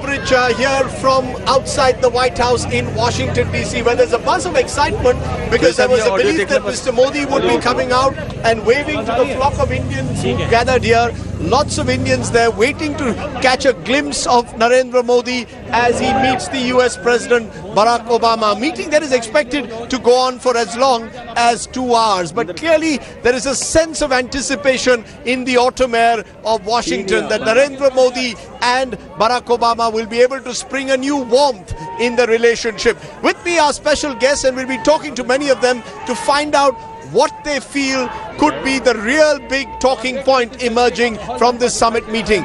coverage here from outside the White House in Washington D.C., where there's a buzz of excitement because there was a belief that Mr. Modi would be coming out and waving to the flock of Indians who gathered here. Lots of Indians there waiting to catch a glimpse of Narendra Modi as he meets the US President Barack Obama. A meeting that is expected to go on for as long as 2 hours. But clearly there is a sense of anticipation in the autumn air of Washington that Narendra Modi and Barack Obama will be able to spring a new warmth in the relationship. With me are special guests, and we'll be talking to many of them to find out what they feel could be the real big talking point emerging from this summit meeting.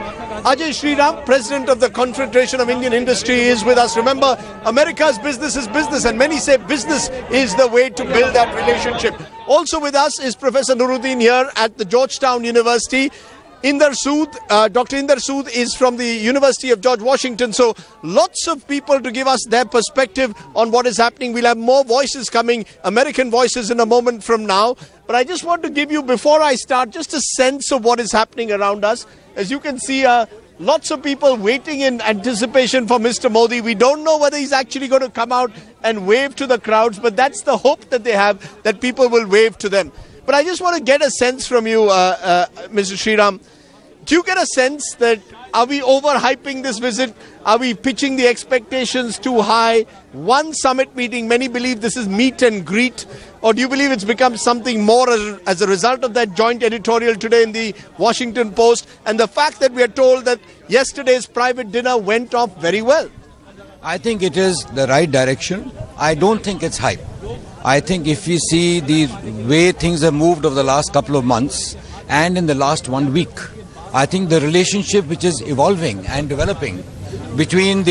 Ajay Sriram, President of the Confederation of Indian Industry, is with us. Remember, America's business is business, and many say business is the way to build that relationship. Also with us is Professor Nuruddin here at the Georgetown University. Dr. Inder Sood is from the University of George Washington. So lots of people to give us their perspective on what is happening. We'll have more voices coming, American voices, in a moment from now. But I just want to give you, before I start, just a sense of what is happening around us. As you can see, lots of people waiting in anticipation for Mr. Modi. We don't know whether he's actually going to come out and wave to the crowds, but that's the hope that they have, that people will wave to them. But I just want to get a sense from you, Mr. Sriram. Do you get a sense that, are we overhyping this visit? Are we pitching the expectations too high? One summit meeting, many believe this is meet and greet. Or do you believe it's become something more as a result of that joint editorial today in the Washington Post and the fact that we are told that yesterday's private dinner went off very well? I think it is the right direction. I don't think it's hype. I think if we see the way things have moved over the last couple of months and in the last 1 week, I think the relationship which is evolving and developing between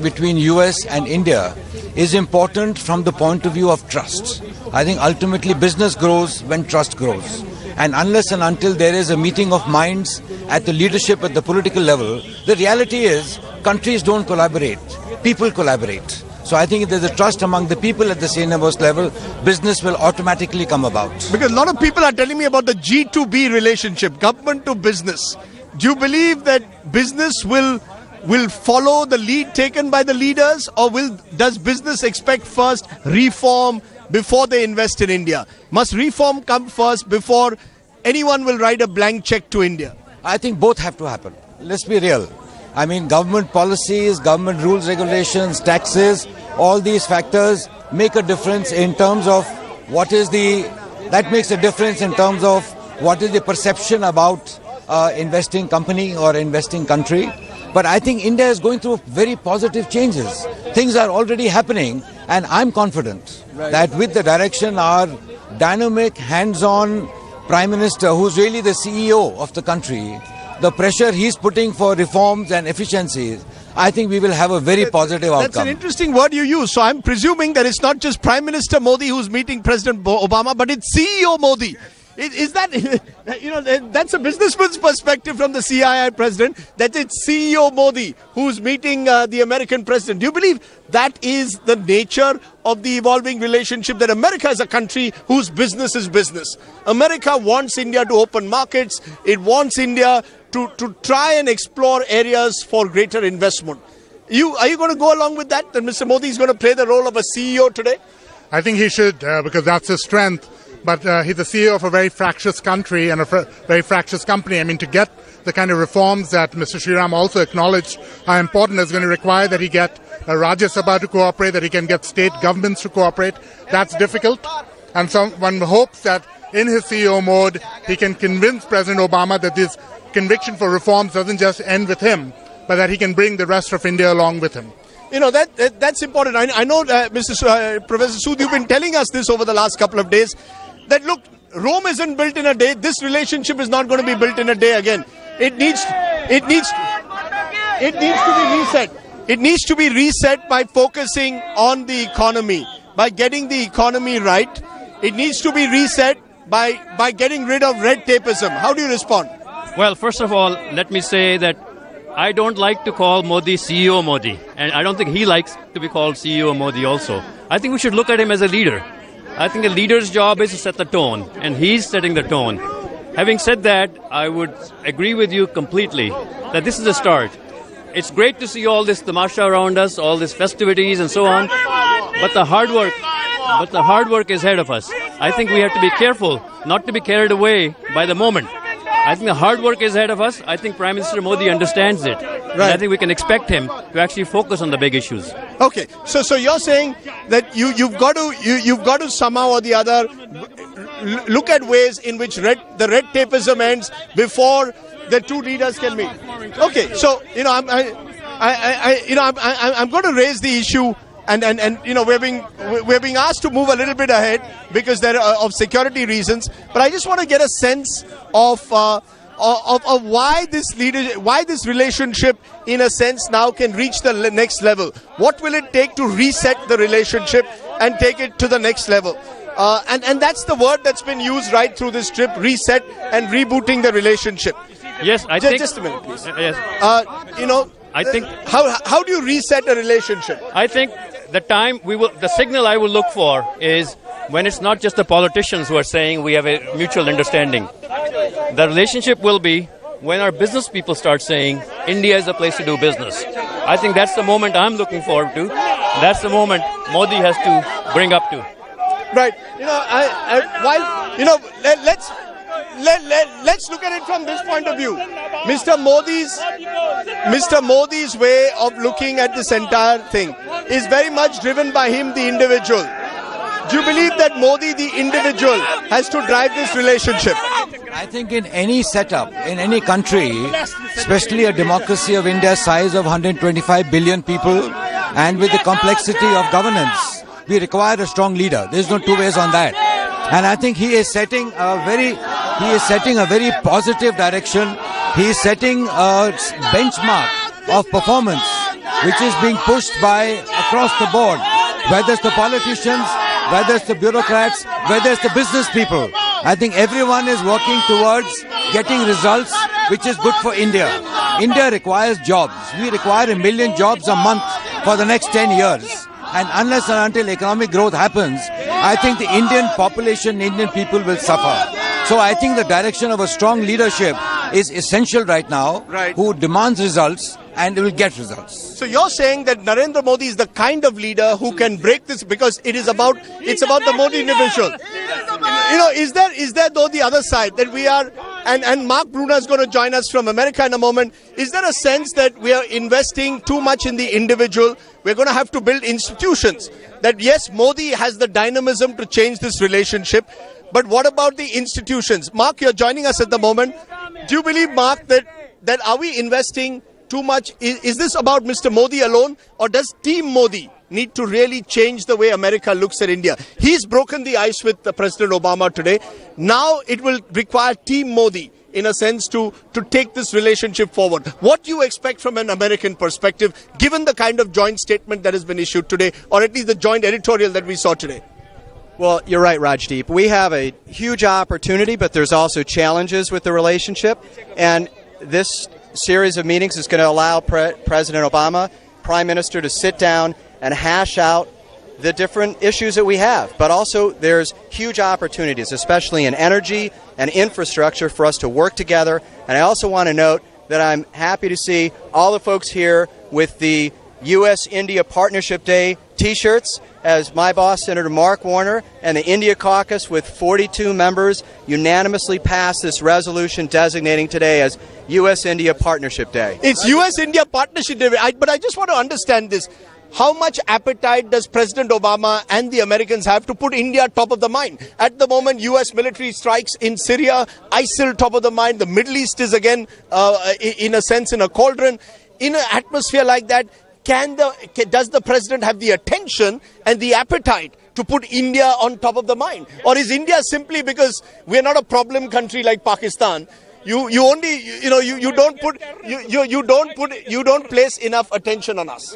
between US and India is important from the point of view of trust. I think ultimately business grows when trust grows. And unless and until there is a meeting of minds at the leadership, at the political level, the reality is countries don't collaborate, people collaborate. So I think if there's a trust among the people at the senior most level, business will automatically come about. Because a lot of people are telling me about the G2B relationship, government to business. Do you believe that business will follow the lead taken by the leaders, or does business expect first reform before they invest in India? Must reform come first before anyone will write a blank check to India? I think both have to happen. Let's be real. I mean, government policies, government rules, regulations, taxes, all these factors make a difference in terms of that makes a difference in terms of what is the perception about investing company or investing country. But I think India is going through very positive changes. Things are already happening, and I'm confident that with the direction our dynamic, hands-on Prime Minister, who's really the CEO of the country, the pressure he's putting for reforms and efficiencies, I think we will have a very positive outcome. That's an interesting word you use. So I'm presuming that it's not just Prime Minister Modi who's meeting President Obama, but it's CEO Modi. Is that, that's a businessman's perspective from the CII president, that it's CEO Modi who's meeting the American president. Do you believe that is the nature of the evolving relationship, that America is a country whose business is business? America wants India to open markets. It wants India to try and explore areas for greater investment. Are you going to go along with that Mr. Modi is going to play the role of a CEO today? I think he should, because that's his strength. But he's the CEO of a very fractious country and a very fractious company. I mean, to get the kind of reforms that Mr. Sriram also acknowledged are important is going to require that he get Rajya Sabha to cooperate, that he can get state governments to cooperate. That's difficult. And so one hopes that in his CEO mode, he can convince President Obama that this conviction for reforms doesn't just end with him, but that he can bring the rest of India along with him. You know, that's important. I know, Professor Sood, you've been telling us this over the last couple of days, that look, Rome isn't built in a day. This relationship is not going to be built in a day again. It needs to be reset. It needs to be reset by focusing on the economy, by getting the economy right. It needs to be reset by getting rid of red tapeism. How do you respond? Well, first of all, let me say that I don't like to call Modi CEO Modi, and I don't think he likes to be called CEO Modi also. I think we should look at him as a leader. I think a leader's job is to set the tone, and he's setting the tone. Having said that, I would agree with you completely that this is a start. It's great to see all this tamasha around us, all these festivities and so on, but the hard work is ahead of us. I think we have to be careful not to be carried away by the moment. I think the hard work is ahead of us. I think Prime Minister Modi understands it. Right. And I think we can expect him to actually focus on the big issues. Okay, so you're saying that you've got to somehow or the other look at ways in which the red tapeism ends before the two leaders can meet. Okay, so I'm going to raise the issue, and we're being asked to move a little bit ahead because of security reasons. But I just want to get a sense of why this relationship, in a sense, now can reach the next level. What will it take to reset the relationship and take it to the next level? And that's the word that's been used right through this trip: reset and rebooting the relationship. Yes, I think. Just a minute, please. Yes. I think. How do you reset a relationship? I think the signal I will look for is when it's not just the politicians who are saying we have a mutual understanding. The relationship will be when our business people start saying India is a place to do business. I think that's the moment I'm looking forward to. That's the moment Modi has to bring up to. Right. Let's look at it from this point of view. Mr. Modi's way of looking at this entire thing is very much driven by him, the individual. Do you believe that Modi, the individual, has to drive this relationship? I think in any setup, in any country, especially a democracy of India's size of 125 billion people, and with the complexity of governance, we require a strong leader. There's no two ways on that. And I think he is setting a very positive direction. He is setting a benchmark of performance, which is being pushed by across the board, whether it's the politicians, whether it's the bureaucrats, whether it's the business people. I think everyone is working towards getting results, which is good for India. India requires jobs. We require 1 million jobs a month for the next 10 years. And unless and until economic growth happens, I think the Indian population, Indian people will suffer. So I think the direction of a strong leadership is essential right now, who demands results and will get results. So you're saying that Narendra Modi is the kind of leader who can break this, because it's about the Modi individual. Is there though the other side that we are, and Mark Brunner is going to join us from America in a moment, is there a sense that we are investing too much in the individual? We're going to have to build institutions. That yes, Modi has the dynamism to change this relationship, but what about the institutions? Mark, you're joining us at the moment. Do you believe, Mark, that are we investing too much? Is this about Mr. Modi alone, or does Team Modi need to really change the way America looks at India? He's broken the ice with President Obama today. Now it will require Team Modi, in a sense, to take this relationship forward. What do you expect from an American perspective, given the kind of joint statement that has been issued today, or at least the joint editorial that we saw today? Well, you're right, Rajdeep. We have a huge opportunity, but there's also challenges with the relationship. And this series of meetings is going to allow President Obama, Prime Minister, to sit down and hash out the different issues that we have. But also there's huge opportunities, especially in energy and infrastructure, for us to work together. And I also want to note that I'm happy to see all the folks here with the U.S.-India Partnership Day T-shirts, as my boss, Senator Mark Warner, and the India Caucus with 42 members unanimously passed this resolution designating today as U.S.-India Partnership Day. It's U.S.-India Partnership Day, but I just want to understand this. How much appetite does President Obama and the Americans have to put India top of the mind? At the moment, U.S. military strikes in Syria, ISIL top of the mind, the Middle East is again, in a sense, in a cauldron. In an atmosphere like that, does the President have the attention and the appetite to put India on top of the mind? Or is India simply because we're not a problem country like Pakistan, you don't place enough attention on us?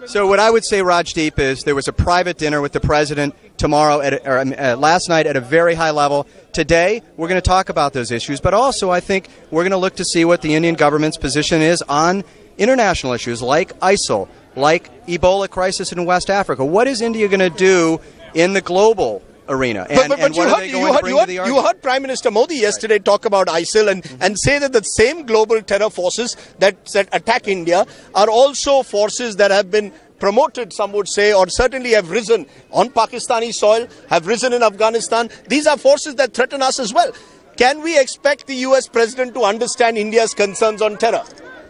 So what I would say, Rajdeep, is there was a private dinner with the President last night at a very high level. Today, we're going to talk about those issues, but also I think we're going to look to see what the Indian government's position is on international issues like ISIL, like Ebola crisis in West Africa. What is India going to do in the global arena. And, but what are they going to bring to the you argument? heard Prime Minister Modi yesterday talk about ISIL and say that the same global terror forces that attack India are also forces that have been promoted, some would say, or certainly have risen on Pakistani soil, have risen in Afghanistan. These are forces that threaten us as well. Can we expect the US president to understand India's concerns on terror?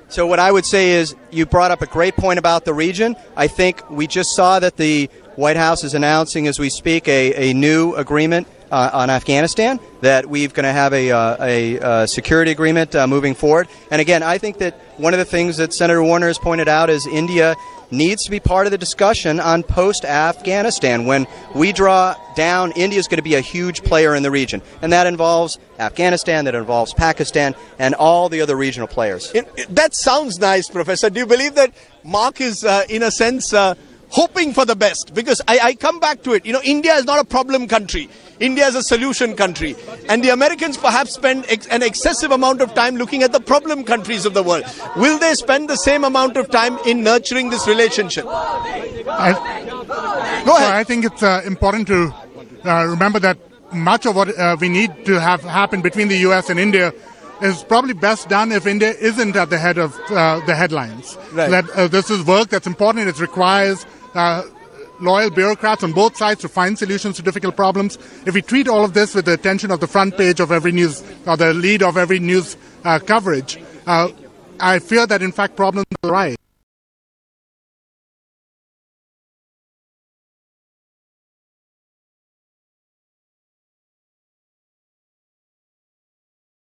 So what I would say is, you brought up a great point about the region. I think we just saw that the White House is announcing as we speak a new agreement on Afghanistan, that we're going to have a security agreement moving forward. And again, I think that one of the things that Senator Warner has pointed out is India needs to be part of the discussion on post-Afghanistan. When we draw down, India is going to be a huge player in the region. And that involves Afghanistan, that involves Pakistan, and all the other regional players. That sounds nice, Professor. Do you believe that Mark is, in a sense, hoping for the best? Because I come back to it. You know, India is not a problem country. India is a solution country. And the Americans perhaps spend an excessive amount of time looking at the problem countries of the world. Will they spend the same amount of time in nurturing this relationship? Go ahead. I think it's important to remember that much of what we need to have happen between the US and India is probably best done if India isn't at the head of the headlines. Right. That this is work that's important. It requires loyal bureaucrats on both sides to find solutions to difficult problems. If we treat all of this with the attention of the front page of every news or the lead of every news coverage, I fear that in fact problems will arise.